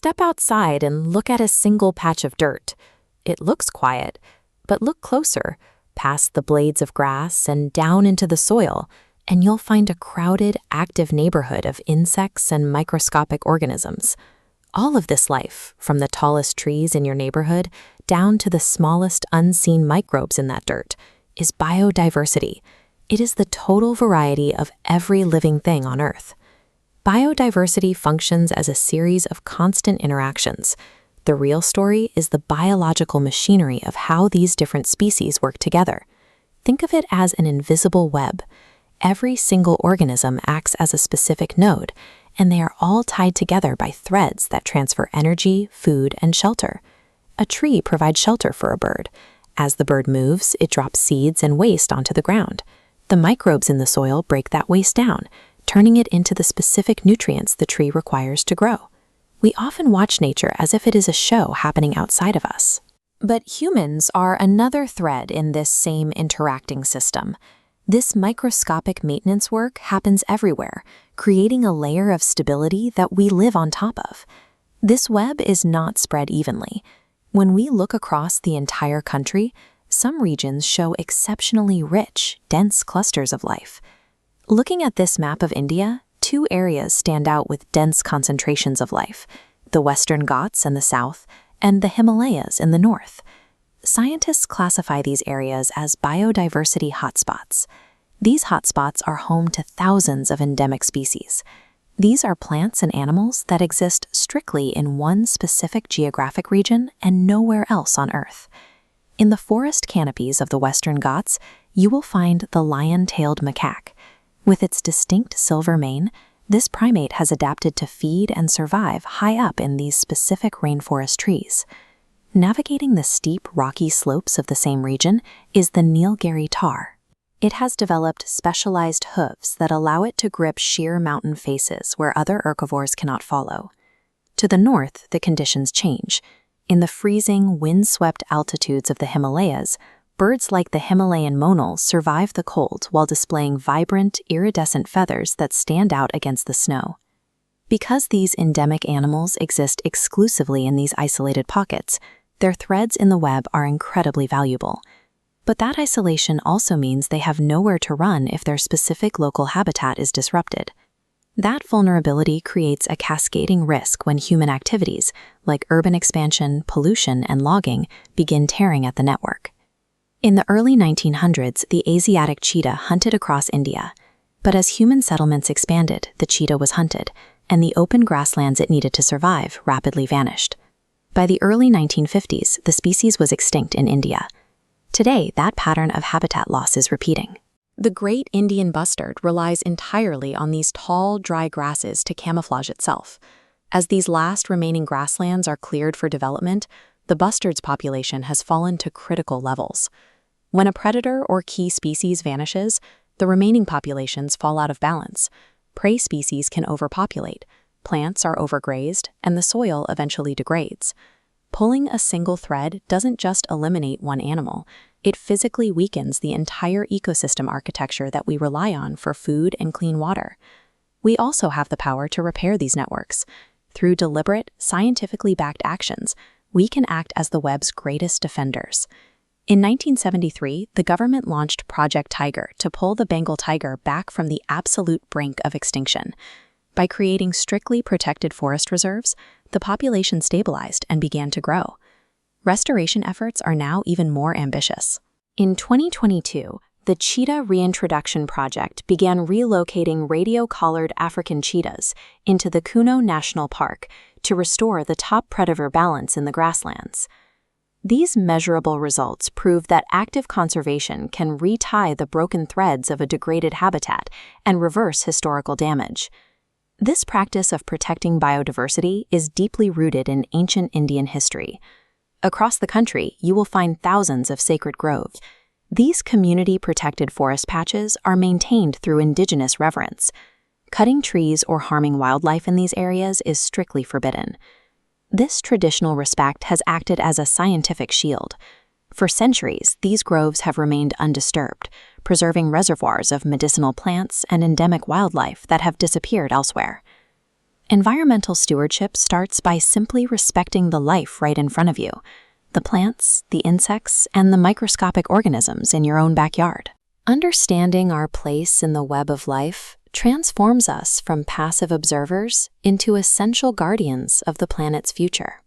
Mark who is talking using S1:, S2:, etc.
S1: Step outside and look at a single patch of dirt. It looks quiet, but look closer, past the blades of grass and down into the soil, and you'll find a crowded, active neighborhood of insects and microscopic organisms. All of this life, from the tallest trees in your neighborhood down to the smallest unseen microbes in that dirt, is biodiversity. It is the total variety of every living thing on Earth. Biodiversity functions as a series of constant interactions. The real story is the biological machinery of how these different species work together. Think of it as an invisible web. Every single organism acts as a specific node, and they are all tied together by threads that transfer energy, food, and shelter. A tree provides shelter for a bird. As the bird moves, it drops seeds and waste onto the ground. The microbes in the soil break that waste down, turning it into the specific nutrients the tree requires to grow. We often watch nature as if it is a show happening outside of us. But humans are another thread in this same interacting system. This microscopic maintenance work happens everywhere, creating a layer of stability that we live on top of. This web is not spread evenly. When we look across the entire country, some regions show exceptionally rich, dense clusters of life. Looking at this map of India, two areas stand out with dense concentrations of life: the Western Ghats in the south and the Himalayas in the north. Scientists classify these areas as biodiversity hotspots. These hotspots are home to thousands of endemic species. These are plants and animals that exist strictly in one specific geographic region and nowhere else on Earth. In the forest canopies of the Western Ghats, you will find the lion-tailed macaque. With its distinct silver mane, this primate has adapted to feed and survive high up in these specific rainforest trees. Navigating the steep, rocky slopes of the same region is the Nilgiri tahr. It has developed specialized hooves that allow it to grip sheer mountain faces where other herbivores cannot follow. To the north, the conditions change. In the freezing, wind-swept altitudes of the Himalayas, birds like the Himalayan monal survive the cold while displaying vibrant, iridescent feathers that stand out against the snow. Because these endemic animals exist exclusively in these isolated pockets, their threads in the web are incredibly valuable. But that isolation also means they have nowhere to run if their specific local habitat is disrupted. That vulnerability creates a cascading risk when human activities, like urban expansion, pollution, and logging, begin tearing at the network. In the early 1900s, the Asiatic cheetah hunted across India. But as human settlements expanded, the cheetah was hunted, and the open grasslands it needed to survive rapidly vanished. By the early 1950s, the species was extinct in India. Today, that pattern of habitat loss is repeating. The great Indian bustard relies entirely on these tall, dry grasses to camouflage itself. As these last remaining grasslands are cleared for development, the bustard's population has fallen to critical levels. When a predator or key species vanishes, the remaining populations fall out of balance. Prey species can overpopulate, plants are overgrazed, and the soil eventually degrades. Pulling a single thread doesn't just eliminate one animal, it physically weakens the entire ecosystem architecture that we rely on for food and clean water. We also have the power to repair these networks. Through deliberate, scientifically backed actions, we can act as the web's greatest defenders. In 1973, the government launched Project Tiger to pull the Bengal tiger back from the absolute brink of extinction. By creating strictly protected forest reserves, the population stabilized and began to grow. Restoration efforts are now even more ambitious. In 2022, the Cheetah Reintroduction Project began relocating radio-collared African cheetahs into the Kuno National Park to restore the top predator balance in the grasslands. These measurable results prove that active conservation can retie the broken threads of a degraded habitat and reverse historical damage. This practice of protecting biodiversity is deeply rooted in ancient Indian history. Across the country, you will find thousands of sacred groves. These community-protected forest patches are maintained through indigenous reverence. Cutting trees or harming wildlife in these areas is strictly forbidden. This traditional respect has acted as a scientific shield. For centuries, these groves have remained undisturbed, preserving reservoirs of medicinal plants and endemic wildlife that have disappeared elsewhere. Environmental stewardship starts by simply respecting the life right in front of you, the plants, the insects, and the microscopic organisms in your own backyard. Understanding our place in the web of life transforms us from passive observers into essential guardians of the planet's future.